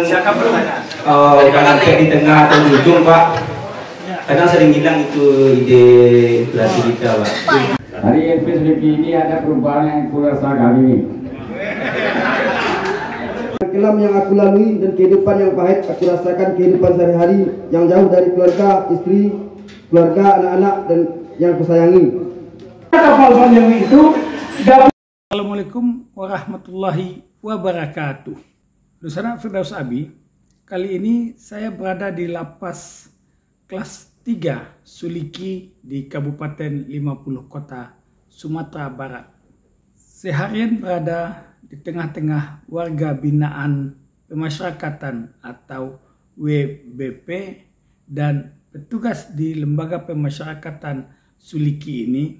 Siapa pertanyaan? Jangan di tengah atau di ujung, Pak. Kadang sering hilang itu ide pelatih kita, Pak. Hari PSBB ini ada perubahan yang aku rasakan ini. Kelam yang aku lalui dan kehidupan yang pahit aku rasakan, kehidupan sehari-hari yang jauh dari keluarga, istri, keluarga, anak-anak dan yang aku sayangi. Assalamualaikum warahmatullahi wabarakatuh. Dosen Firdaus Abi, kali ini saya berada di lapas kelas 3 Suliki di Kabupaten 50 Kota, Sumatera Barat. Seharian berada di tengah-tengah warga binaan pemasyarakatan atau WBP dan petugas di Lembaga Pemasyarakatan Suliki ini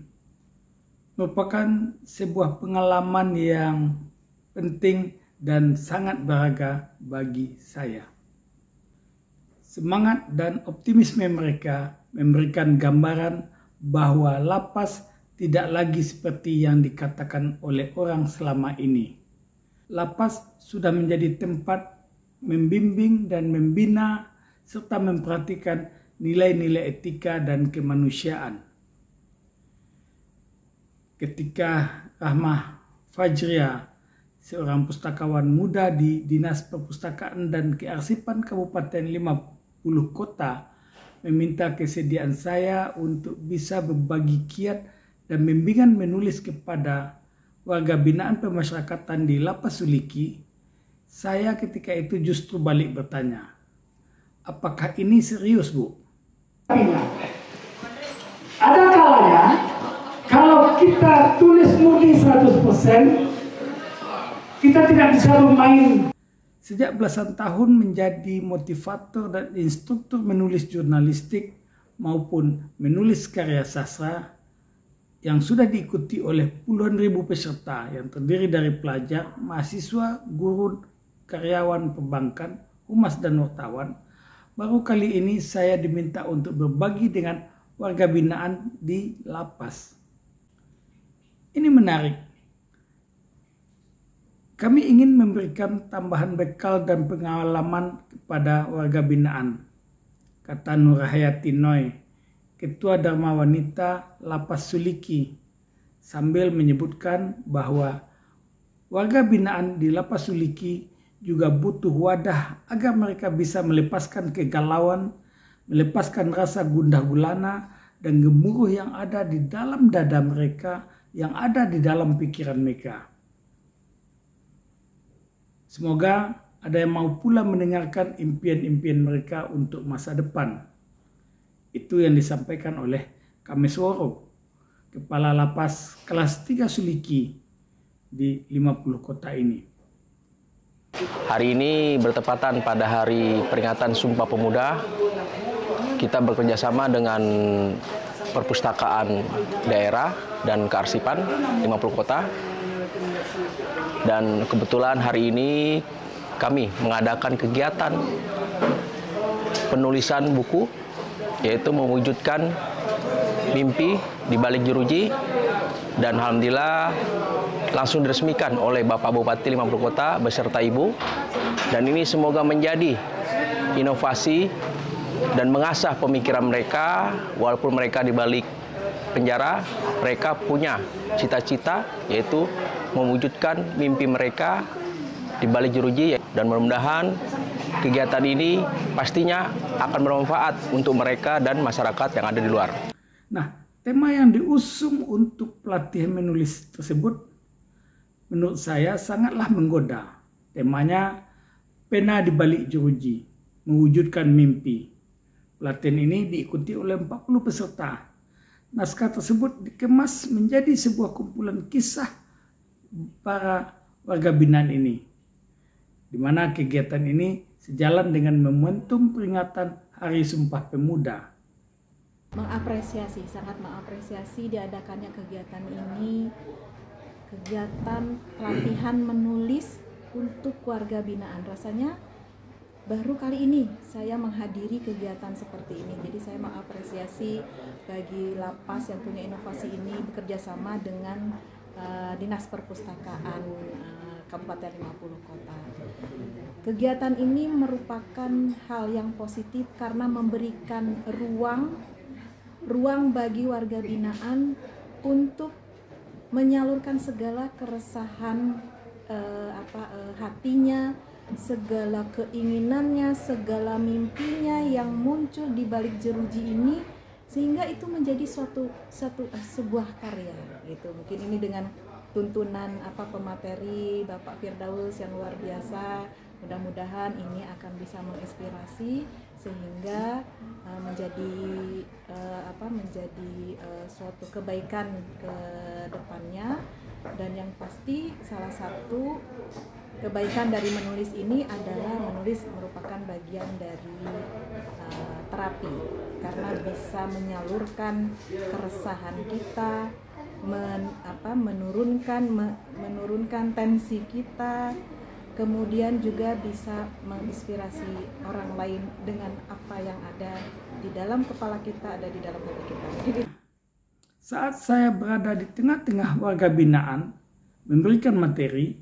merupakan sebuah pengalaman yang penting dan sangat berharga bagi saya. Semangat dan optimisme mereka memberikan gambaran bahwa lapas tidak lagi seperti yang dikatakan oleh orang selama ini. Lapas sudah menjadi tempat membimbing dan membina serta memperhatikan nilai-nilai etika dan kemanusiaan. Ketika Rahmah Fajria, seorang pustakawan muda di Dinas Perpustakaan dan Kearsipan Kabupaten 50 Kota, meminta kesediaan saya untuk bisa berbagi kiat dan bimbingan menulis kepada warga binaan pemasyarakatan di Lapas Suliki. Saya ketika itu justru balik bertanya, apakah ini serius, Bu? Ada kalanya kalau kita tulis murni 100%, kita tidak bisa bermain. Sejak belasan tahun menjadi motivator dan instruktur menulis jurnalistik maupun menulis karya sastra yang sudah diikuti oleh puluhan ribu peserta yang terdiri dari pelajar, mahasiswa, guru, karyawan perbankan, humas dan wartawan. Baru kali ini saya diminta untuk berbagi dengan warga binaan di lapas. Ini menarik. Kami ingin memberikan tambahan bekal dan pengalaman kepada warga binaan, kata Nurhayati Noy, Ketua Dharma Wanita Lapas Suliki, sambil menyebutkan bahwa warga binaan di Lapas Suliki juga butuh wadah agar mereka bisa melepaskan kegalauan, melepaskan rasa gundah gulana dan gemuruh yang ada di dalam dada mereka, yang ada di dalam pikiran mereka. Semoga ada yang mau pula mendengarkan impian-impian mereka untuk masa depan. Itu yang disampaikan oleh Kamesworo, Kepala Lapas kelas 3 Suliki di 50 kota ini. Hari ini bertepatan pada hari peringatan Sumpah Pemuda. Kita bekerjasama dengan perpustakaan daerah dan kearsipan 50 kota. Dan kebetulan hari ini kami mengadakan kegiatan penulisan buku, yaitu mewujudkan mimpi di balik jeruji, dan alhamdulillah langsung diresmikan oleh Bapak Bupati 50 Kota beserta Ibu. Dan ini semoga menjadi inovasi dan mengasah pemikiran mereka, walaupun mereka di balik penjara, mereka punya cita-cita, yaitu mewujudkan mimpi mereka di balik jeruji. Dan mudah-mudahan kegiatan ini pastinya akan bermanfaat untuk mereka dan masyarakat yang ada di luar. Nah, tema yang diusung untuk pelatihan menulis tersebut menurut saya sangatlah menggoda. Temanya pena di balik jeruji, mewujudkan mimpi. Pelatihan ini diikuti oleh 40 peserta. Naskah tersebut dikemas menjadi sebuah kumpulan kisah para warga binaan ini, di mana kegiatan ini sejalan dengan momentum peringatan Hari Sumpah Pemuda. Sangat mengapresiasi diadakannya kegiatan ini, kegiatan pelatihan menulis untuk warga binaan. Rasanya baru kali ini saya menghadiri kegiatan seperti ini. Jadi saya mengapresiasi bagi lapas yang punya inovasi ini bekerja sama dengan Dinas Perpustakaan Kabupaten 50 Kota. Kegiatan ini merupakan hal yang positif karena memberikan ruang bagi warga binaan untuk menyalurkan segala keresahan hatinya, segala keinginannya, segala mimpinya yang muncul di balik jeruji ini, sehingga itu menjadi sebuah karya gitu. Mungkin ini dengan tuntunan pemateri Bapak Firdaus yang luar biasa, mudah-mudahan ini akan bisa menginspirasi sehingga menjadi suatu kebaikan ke depannya. Dan yang pasti salah satu kebaikan dari menulis ini adalah menulis merupakan bagian dari terapi, karena bisa menyalurkan keresahan kita, menurunkan tensi kita, kemudian juga bisa menginspirasi orang lain dengan apa yang ada di dalam kepala kita, ada di dalam hati kita. Saat saya berada di tengah-tengah warga binaan memberikan materi,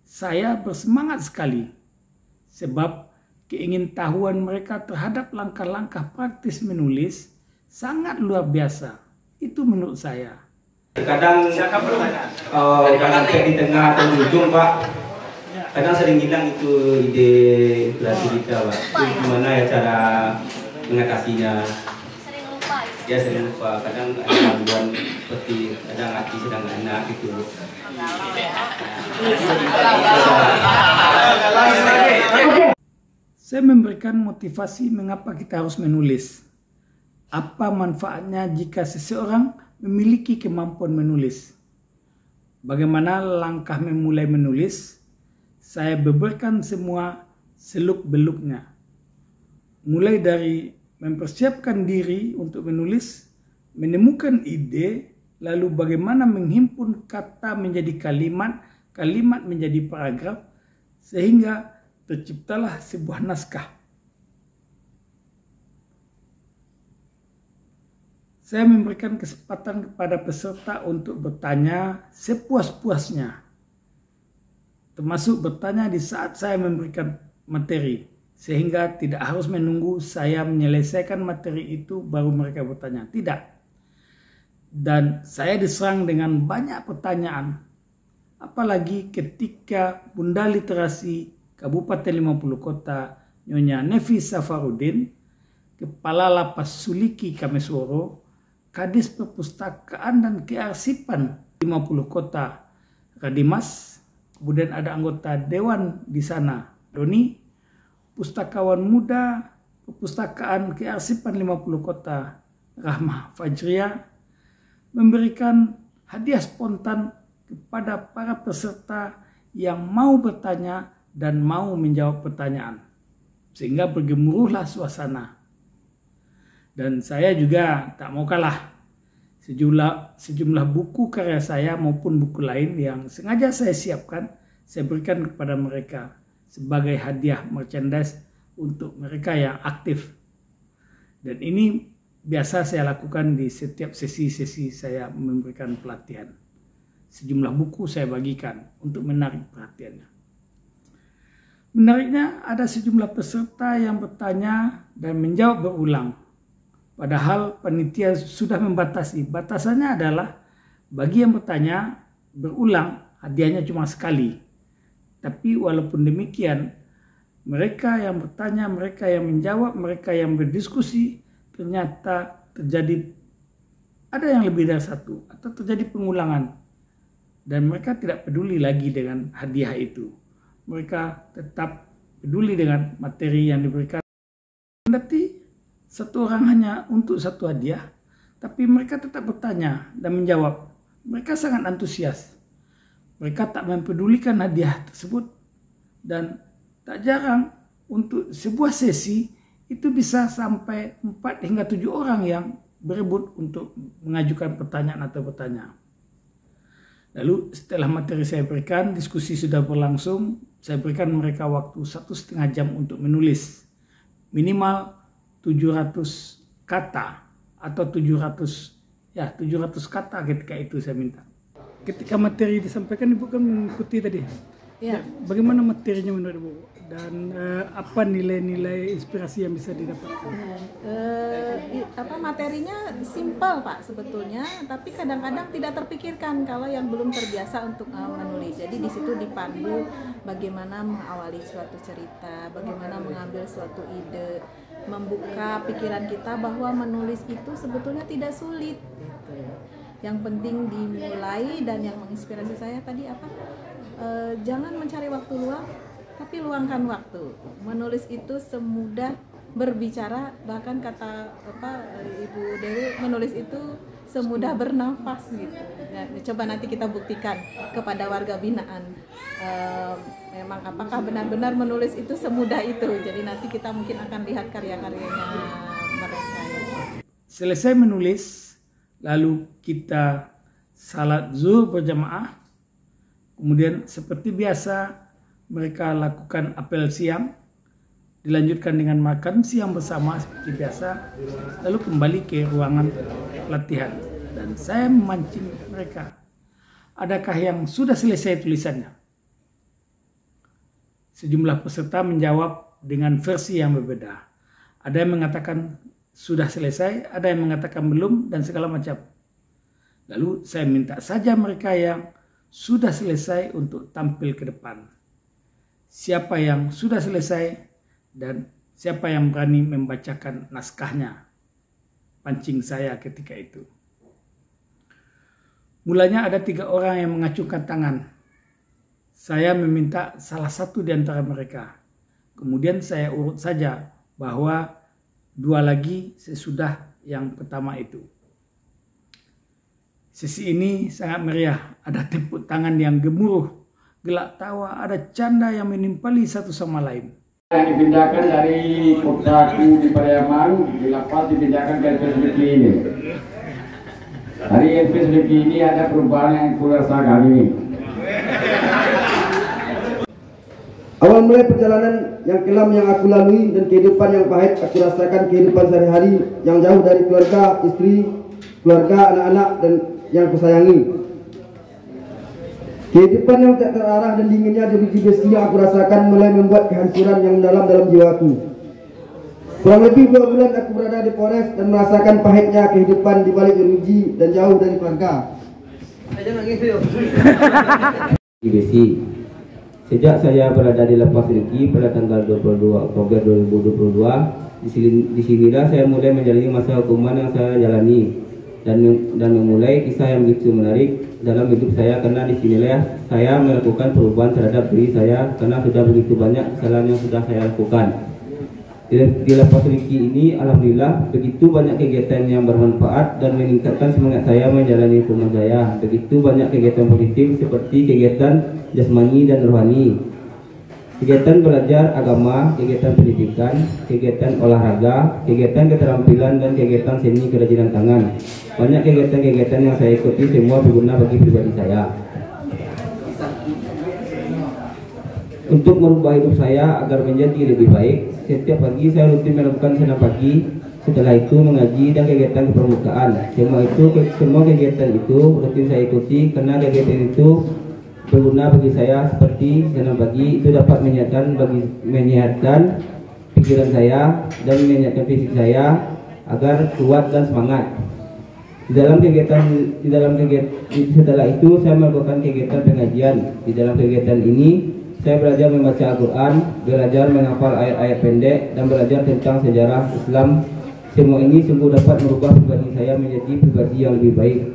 saya bersemangat sekali sebab keingintahuan mereka terhadap langkah-langkah praktis menulis sangat luar biasa. Itu menurut saya. Kadang kadang di tengah atau di ujung, Pak, kadang sering hilang itu ide kreativitas, Pak. Itu gimana ya cara mengatasinya? Ya sering lupa, kadang ada gangguan seperti kadang hati sedang enak gitu. Saya memberikan motivasi mengapa kita harus menulis. Apa manfaatnya jika seseorang memiliki kemampuan menulis? Bagaimana langkah memulai menulis? Saya beberkan semua seluk-beluknya. Mulai dari mempersiapkan diri untuk menulis, menemukan ide, lalu bagaimana menghimpun kata menjadi kalimat, kalimat menjadi paragraf, sehingga terciptalah sebuah naskah. Saya memberikan kesempatan kepada peserta untuk bertanya sepuas-puasnya, termasuk bertanya di saat saya memberikan materi, sehingga tidak harus menunggu saya menyelesaikan materi itu baru mereka bertanya. Tidak. Dan saya diserang dengan banyak pertanyaan. Apalagi ketika Bunda Literasi Kabupaten 50 Kota, Nyonya Nevi Safarudin, Kepala Lapas Suliki Kamesworo, Kadis Perpustakaan dan Kearsipan 50 Kota, Radimas, kemudian ada anggota Dewan di sana, Doni, Pustakawan Muda Perpustakaan Kearsipan 50 Kota, Rahmah Fajria, memberikan hadiah spontan kepada para peserta yang mau bertanya dan mau menjawab pertanyaan, sehingga bergemuruhlah suasana. Dan saya juga tak mau kalah. Sejumlah buku karya saya maupun buku lain yang sengaja saya siapkan, saya berikan kepada mereka sebagai hadiah merchandise untuk mereka yang aktif. Dan ini biasa saya lakukan di setiap sesi-sesi saya memberikan pelatihan. Sejumlah buku saya bagikan untuk menarik perhatiannya. Menariknya ada sejumlah peserta yang bertanya dan menjawab berulang. Padahal panitia sudah membatasi. Batasannya adalah bagi yang bertanya berulang hadiahnya cuma sekali. Tapi walaupun demikian, mereka yang bertanya, mereka yang menjawab, mereka yang berdiskusi, ternyata ada yang lebih dari satu atau terjadi pengulangan. Dan mereka tidak peduli lagi dengan hadiah itu. Mereka tetap peduli dengan materi yang diberikan. Berarti satu orang hanya untuk satu hadiah, tapi mereka tetap bertanya dan menjawab. Mereka sangat antusias. Mereka tak mempedulikan hadiah tersebut, dan tak jarang untuk sebuah sesi itu bisa sampai 4 hingga 7 orang yang berebut untuk mengajukan pertanyaan atau bertanya. Lalu setelah materi saya berikan, diskusi sudah berlangsung, saya berikan mereka waktu 1,5 jam untuk menulis. Minimal 700 kata atau 700 kata ketika itu saya minta. Ketika materi disampaikan, Ibu kan mengikuti tadi. Ya. Bagaimana materinya menurut Ibu? Dan apa nilai-nilai inspirasi yang bisa didapatkan? Materinya simpel Pak sebetulnya, tapi kadang-kadang tidak terpikirkan kalau yang belum terbiasa untuk menulis. Jadi di situ dipandu bagaimana mengawali suatu cerita, bagaimana mengambil suatu ide, membuka pikiran kita bahwa menulis itu sebetulnya tidak sulit. Gitu. Yang penting dimulai, dan yang menginspirasi saya tadi jangan mencari waktu luang, tapi luangkan waktu. Menulis itu semudah berbicara, bahkan kata Ibu Dewi, menulis itu semudah bernafas gitu. Nah, coba nanti kita buktikan kepada warga binaan. Memang apakah benar-benar menulis itu semudah itu. Jadi nanti kita mungkin akan lihat karya-karyanya mereka. Selesai menulis, lalu kita salat zuhur berjamaah. Kemudian seperti biasa mereka lakukan apel siang, dilanjutkan dengan makan siang bersama seperti biasa, lalu kembali ke ruangan pelatihan. Dan saya memancing mereka, adakah yang sudah selesai tulisannya? Sejumlah peserta menjawab dengan versi yang berbeda. Ada yang mengatakan sudah selesai, ada yang mengatakan belum, dan segala macam. Lalu saya minta saja mereka yang sudah selesai untuk tampil ke depan. Siapa yang sudah selesai dan siapa yang berani membacakan naskahnya. Pancing saya ketika itu. Mulanya ada 3 orang yang mengacungkan tangan. Saya meminta salah satu di antara mereka. Kemudian saya urut saja bahwa 2 lagi sesudah yang pertama itu. Sesi ini sangat meriah, ada tepuk tangan yang gemuruh, gelak tawa, ada canda yang menimpali satu sama lain. Yang dipindahkan dari Kopdaku di Pariaman, dilapas dipindahkan ke LPSDP ini. Dari LPSDP ini ada perubahan yang kurasakan ini. Awal mulai perjalanan yang kelam yang aku lalui dan kehidupan yang pahit aku rasakan, kehidupan sehari-hari yang jauh dari keluarga, istri, keluarga, anak-anak dan yang kusayangi. Kehidupan yang tak terarah dan dinginnya jeruji besi yang aku rasakan mulai membuat kehancuran yang mendalam dalam jiwaku. Kurang lebih 2 bulan aku berada di Polres dan merasakan pahitnya kehidupan di balik jeruji dan jauh dari keluarga. Besi. Sejak saya berada di Lapas Suliki pada tanggal 22 Oktober 2022, di sinilah saya mulai menjalani masa hukuman yang saya jalani dan memulai kisah yang begitu menarik dalam hidup saya, karena di sinilah saya melakukan perubahan terhadap diri saya karena sudah begitu banyak kesalahan yang sudah saya lakukan. Di Lapas Suliki ini alhamdulillah begitu banyak kegiatan yang bermanfaat dan meningkatkan semangat saya menjalani hukuman saya. Begitu banyak kegiatan positif seperti kegiatan jasmani dan rohani, kegiatan belajar agama, kegiatan pendidikan, kegiatan olahraga, kegiatan keterampilan dan kegiatan seni kerajinan tangan. Banyak kegiatan-kegiatan yang saya ikuti semua berguna bagi pribadi saya. Untuk merubah hidup saya agar menjadi lebih baik, setiap pagi saya rutin melakukan senam pagi. Setelah itu mengaji dan kegiatan kepermukaan. Semua kegiatan itu rutin saya ikuti karena kegiatan itu berguna bagi saya. Seperti senam pagi itu dapat menyehatkan pikiran saya dan menyehatkan fisik saya agar kuat dan semangat. Setelah itu saya melakukan kegiatan pengajian. Di dalam kegiatan ini saya belajar membaca Al-Quran, belajar menghafal ayat-ayat pendek, dan belajar tentang sejarah Islam. Semua ini sungguh dapat merubah pribadi saya menjadi pribadi yang lebih baik.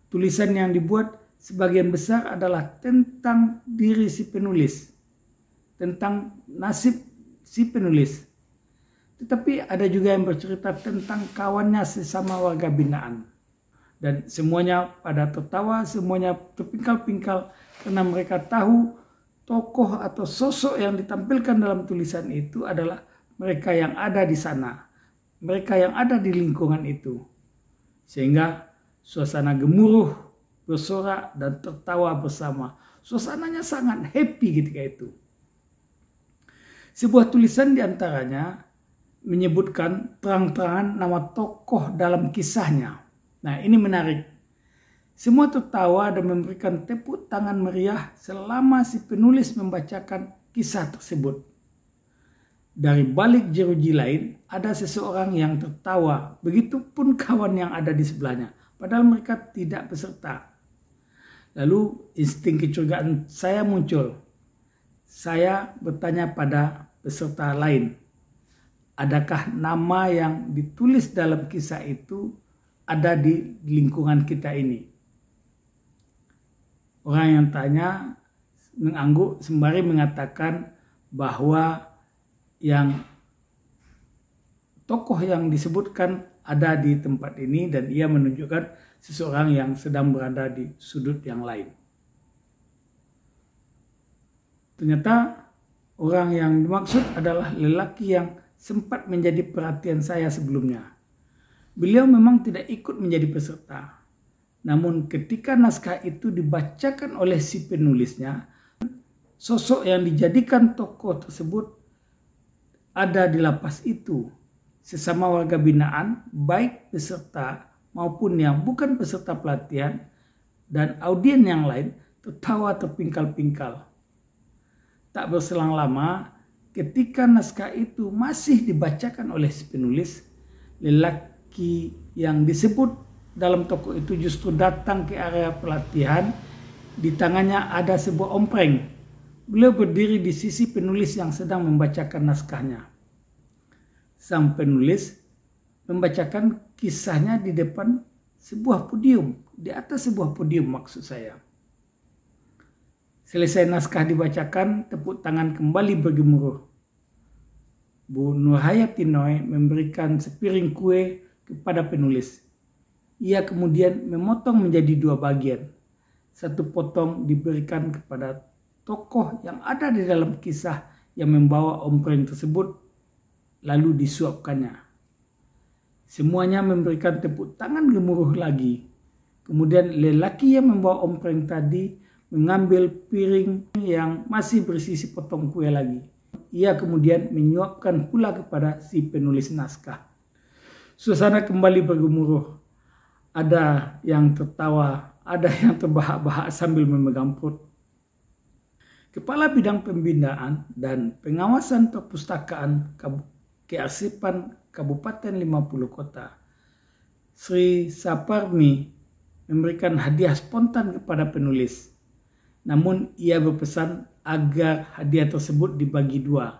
Tulisan yang dibuat sebagian besar adalah tentang diri si penulis, tentang nasib si penulis. Tetapi ada juga yang bercerita tentang kawannya sesama warga binaan. Dan semuanya pada tertawa, semuanya terpingkal-pingkal karena mereka tahu tokoh atau sosok yang ditampilkan dalam tulisan itu adalah mereka yang ada di sana, mereka yang ada di lingkungan itu. Sehingga suasana gemuruh bersorak dan tertawa bersama. Suasananya sangat happy ketika itu. Sebuah tulisan diantaranya menyebutkan terang-terangan nama tokoh dalam kisahnya. Nah, ini menarik. Semua tertawa dan memberikan tepuk tangan meriah selama si penulis membacakan kisah tersebut. Dari balik jeruji lain ada seseorang yang tertawa, begitupun kawan yang ada di sebelahnya, padahal mereka tidak peserta. Lalu insting kecurigaan saya muncul. Saya bertanya pada peserta lain, adakah nama yang ditulis dalam kisah itu ada di lingkungan kita ini? Orang yang tanya mengangguk sembari mengatakan bahwa yang tokoh yang disebutkan ada di tempat ini, dan ia menunjukkan seseorang yang sedang berada di sudut yang lain. Ternyata orang yang dimaksud adalah lelaki yang sempat menjadi perhatian saya sebelumnya. Beliau memang tidak ikut menjadi peserta. Namun ketika naskah itu dibacakan oleh si penulisnya, sosok yang dijadikan tokoh tersebut ada di lapas itu. Sesama warga binaan, baik peserta maupun yang bukan peserta pelatihan dan audien yang lain, tertawa terpingkal-pingkal. Tak berselang lama, ketika naskah itu masih dibacakan oleh si penulis, lelaki yang disebut dalam tokoh itu justru datang ke area pelatihan. Di tangannya ada sebuah ompreng. Beliau berdiri di sisi penulis yang sedang membacakan naskahnya. Sang penulis membacakan kisahnya di depan sebuah podium, di atas sebuah podium maksud saya. Selesai naskah dibacakan, tepuk tangan kembali bergemuruh. Bu Nurhayati Noy memberikan sepiring kue kepada penulis. Ia kemudian memotong menjadi 2 bagian. Satu potong diberikan kepada tokoh yang ada di dalam kisah yang membawa ompreng tersebut, lalu disuapkannya. Semuanya memberikan tepuk tangan gemuruh lagi. Kemudian lelaki yang membawa ompreng tadi mengambil piring yang masih berisi sepotong kue lagi. Ia kemudian menyuapkan pula kepada si penulis naskah. Suasana kembali bergemuruh. Ada yang tertawa, ada yang terbahak-bahak sambil memegang perut. Kepala Bidang Pembinaan dan Pengawasan Perpustakaan Kearsipan Kabupaten 50 Kota, Sri Saparmi, memberikan hadiah spontan kepada penulis. Namun ia berpesan agar hadiah tersebut dibagi 2,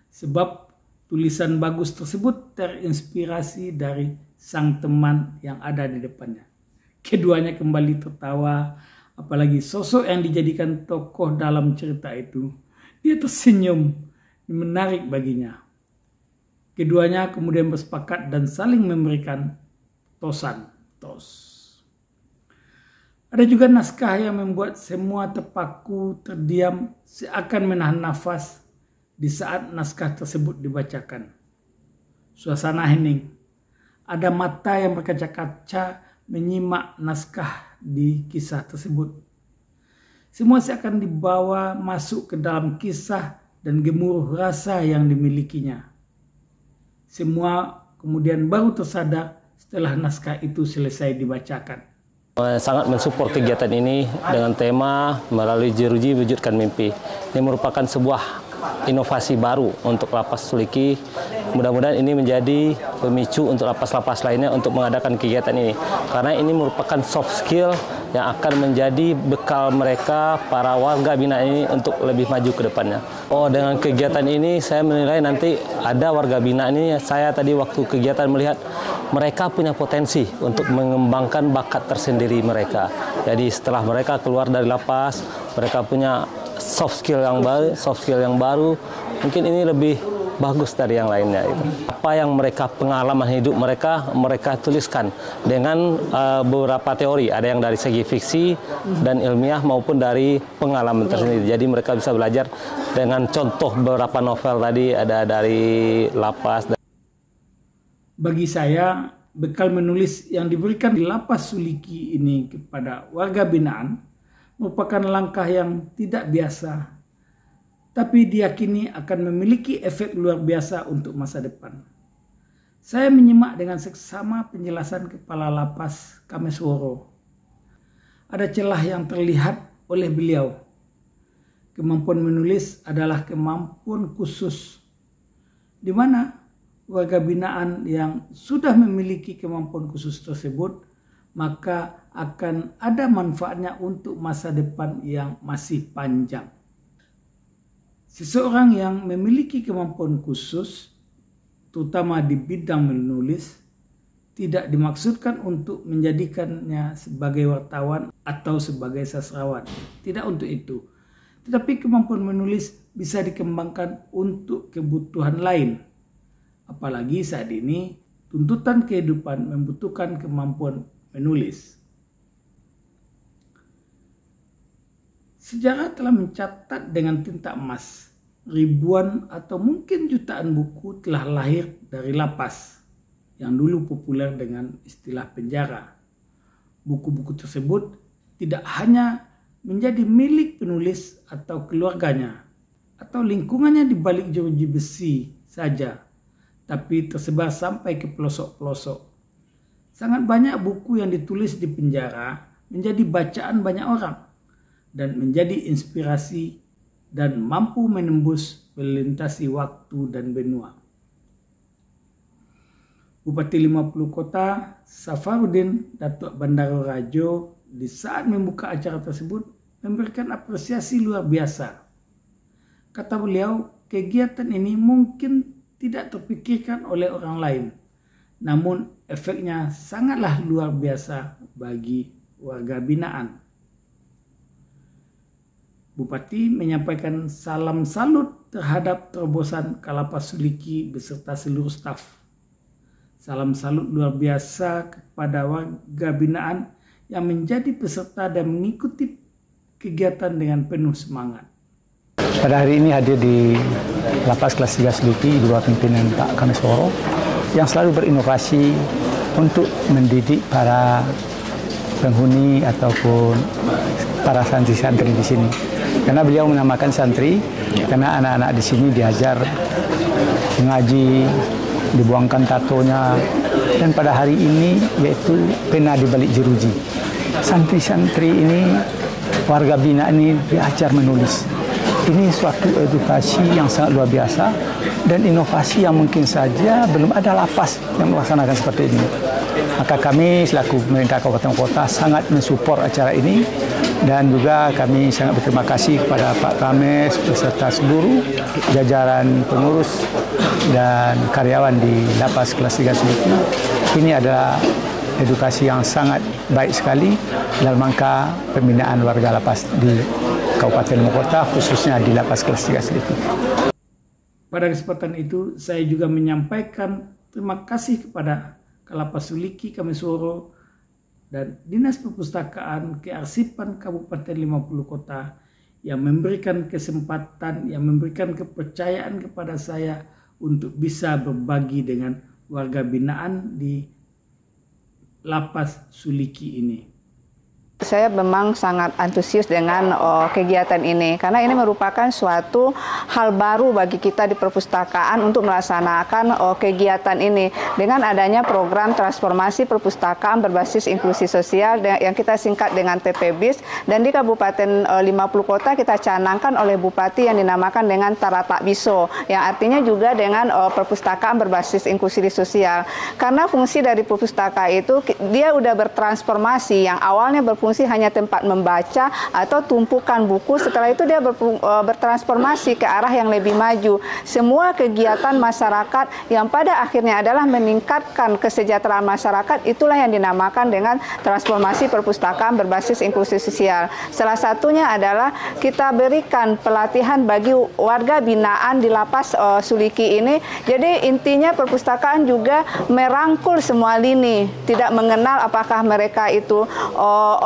sebab tulisan bagus tersebut terinspirasi dari sang teman yang ada di depannya. Keduanya kembali tertawa, apalagi sosok yang dijadikan tokoh dalam cerita itu. Dia tersenyum, menarik baginya. Keduanya kemudian bersepakat dan saling memberikan tosan. Ada juga naskah yang membuat semua terpaku, terdiam, seakan menahan nafas di saat naskah tersebut dibacakan. Suasana hening. Ada mata yang berkaca-kaca menyimak naskah di kisah tersebut. Semua seakan dibawa masuk ke dalam kisah dan gemuruh rasa yang dimilikinya. Semua kemudian baru tersadar setelah naskah itu selesai dibacakan. Sangat mensupport kegiatan ini dengan tema melalui jeruji wujudkan mimpi. Ini merupakan sebuah inovasi baru untuk Lapas Suliki. Mudah-mudahan ini menjadi pemicu untuk lapas-lapas lainnya untuk mengadakan kegiatan ini. Karena ini merupakan soft skill yang akan menjadi bekal mereka, para warga binaan ini untuk lebih maju ke depannya. Dengan kegiatan ini saya menilai nanti ada warga binaan ini, saya tadi waktu kegiatan melihat mereka punya potensi untuk mengembangkan bakat tersendiri mereka. Jadi setelah mereka keluar dari lapas, mereka punya soft skill yang baru, mungkin ini lebih bagus dari yang lainnya. Apa yang mereka pengalaman hidup mereka tuliskan dengan beberapa teori, ada yang dari segi fiksi dan ilmiah maupun dari pengalaman tersendiri. Jadi mereka bisa belajar dengan contoh beberapa novel tadi, ada dari lapas. Bagi saya bekal menulis yang diberikan di Lapas Suliki ini kepada warga binaan merupakan langkah yang tidak biasa, tapi diyakini akan memiliki efek luar biasa untuk masa depan. Saya menyimak dengan seksama penjelasan Kepala Lapas Kamesworo. Ada celah yang terlihat oleh beliau. Kemampuan menulis adalah kemampuan khusus, di mana warga binaan yang sudah memiliki kemampuan khusus tersebut, maka akan ada manfaatnya untuk masa depan yang masih panjang. Seseorang yang memiliki kemampuan khusus, terutama di bidang menulis, tidak dimaksudkan untuk menjadikannya sebagai wartawan atau sebagai sastrawan. Tidak untuk itu. Tetapi kemampuan menulis bisa dikembangkan untuk kebutuhan lain. Apalagi saat ini tuntutan kehidupan membutuhkan kemampuan menulis. Sejarah telah mencatat dengan tinta emas, ribuan atau mungkin jutaan buku telah lahir dari lapas yang dulu populer dengan istilah penjara. Buku-buku tersebut tidak hanya menjadi milik penulis atau keluarganya atau lingkungannya di balik jeruji besi saja, tapi tersebar sampai ke pelosok-pelosok. Sangat banyak buku yang ditulis di penjara menjadi bacaan banyak orang dan menjadi inspirasi dan mampu menembus melintasi waktu dan benua. Bupati 50 Kota Safarudin Datuk Bandaro Rajo di saat membuka acara tersebut memberikan apresiasi luar biasa. Kata beliau, kegiatan ini mungkin tidak terpikirkan oleh orang lain, namun efeknya sangatlah luar biasa bagi warga binaan. Bupati menyampaikan salam salut terhadap terobosan Kalapas Suliki beserta seluruh staf. Salam salut luar biasa kepada warga binaan yang menjadi peserta dan mengikuti kegiatan dengan penuh semangat. Pada hari ini hadir di Lapas Kelas 3 Suliki di bawah pimpinan Pak Kamesworo yang selalu berinovasi untuk mendidik para penghuni ataupun para santri-santri di sini. Karena beliau menamakan santri karena anak-anak di sini diajar mengaji, dibuangkan tatonya, dan pada hari ini yaitu pena di balik jeruji. Santri-santri ini, warga binaan ini diajar menulis. Ini suatu edukasi yang sangat luar biasa dan inovasi yang mungkin saja belum ada lapas yang melaksanakan seperti ini. Maka kami selaku pemerintah Kabupaten Kota sangat mensupport acara ini dan juga kami sangat berterima kasih kepada Pak Kames beserta seluruh jajaran pengurus dan karyawan di Lapas Kelas 3 Suliki. Ini adalah edukasi yang sangat baik sekali dalam rangka pembinaan warga lapas di Kabupaten Kota, khususnya di Lapas Kelas 3 Suliki. Pada kesempatan itu, saya juga menyampaikan terima kasih kepada Kalapas Suliki Kamesworo dan Dinas Perpustakaan Kearsipan Kabupaten 50 Kota yang memberikan kesempatan, yang memberikan kepercayaan kepada saya untuk bisa berbagi dengan warga binaan di Lapas Suliki ini. Saya memang sangat antusias dengan kegiatan ini karena ini merupakan suatu hal baru bagi kita di perpustakaan untuk melaksanakan kegiatan ini dengan adanya program transformasi perpustakaan berbasis inklusi sosial yang kita singkat dengan TPBIS, dan di Kabupaten 50 Kota kita canangkan oleh Bupati yang dinamakan dengan Taratak Biso, yang artinya juga dengan perpustakaan berbasis inklusi sosial. Karena fungsi dari perpustakaan itu dia udah bertransformasi, yang awalnya berfungsi hanya tempat membaca atau tumpukan buku, setelah itu dia bertransformasi ke arah yang lebih maju. Semua kegiatan masyarakat yang pada akhirnya adalah meningkatkan kesejahteraan masyarakat, itulah yang dinamakan dengan transformasi perpustakaan berbasis inklusi sosial. Salah satunya adalah kita berikan pelatihan bagi warga binaan di Lapas Suliki ini. Jadi intinya perpustakaan juga merangkul semua lini, tidak mengenal apakah mereka itu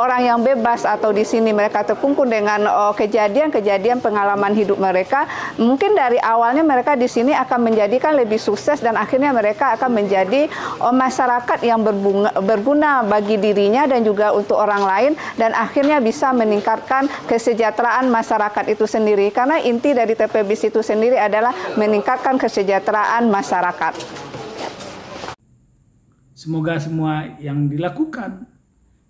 orang yang bebas atau di sini mereka terkungkung dengan kejadian-kejadian pengalaman hidup mereka, mungkin dari awalnya mereka di sini akan menjadikan lebih sukses dan akhirnya mereka akan menjadi masyarakat yang berguna bagi dirinya dan juga untuk orang lain, dan akhirnya bisa meningkatkan kesejahteraan masyarakat itu sendiri. Karena inti dari TPBIS itu sendiri adalah meningkatkan kesejahteraan masyarakat. Semoga semua yang dilakukan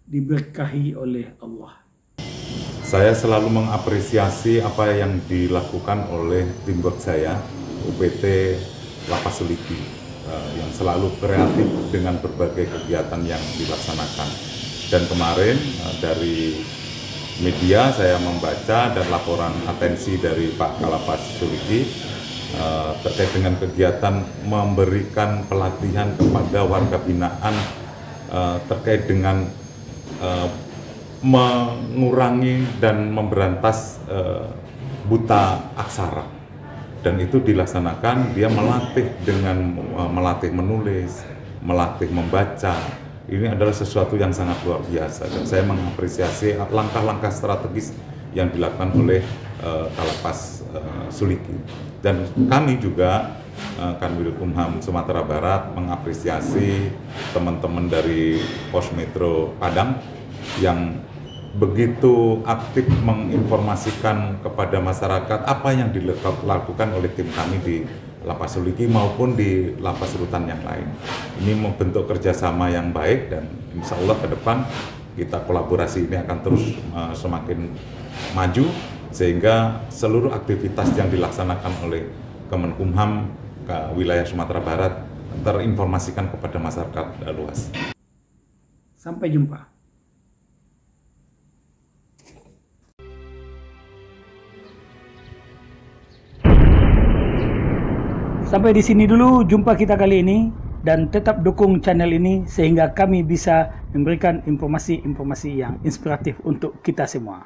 diberkahi oleh Allah. Saya selalu mengapresiasi apa yang dilakukan oleh teamwork saya, UPT Lapas Suliki, yang selalu kreatif dengan berbagai kegiatan yang dilaksanakan. Dan kemarin dari media saya membaca dan laporan atensi dari Pak Kalapas Suliki terkait dengan kegiatan memberikan pelatihan kepada warga binaan terkait dengan mengurangi dan memberantas buta aksara, dan itu dilaksanakan dia melatih dengan melatih menulis, melatih membaca. Ini adalah sesuatu yang sangat luar biasa dan saya mengapresiasi langkah-langkah strategis yang dilakukan oleh Kalapas Suliki. Dan kami juga Kanwilkumham Sumatera Barat mengapresiasi teman-teman dari Pos Metro Padang yang begitu aktif menginformasikan kepada masyarakat apa yang dilakukan oleh tim kami di Lapas Suliki maupun di lapas rutan yang lain. Ini membentuk kerjasama yang baik dan insya Allah ke depan kita kolaborasi ini akan terus semakin maju sehingga seluruh aktivitas yang dilaksanakan oleh Kemenkumham ke wilayah Sumatera Barat terinformasikan kepada masyarakat luas. Sampai jumpa. Sampai di sini dulu jumpa kita kali ini, dan tetap dukung channel ini sehingga kami bisa memberikan informasi-informasi yang inspiratif untuk kita semua.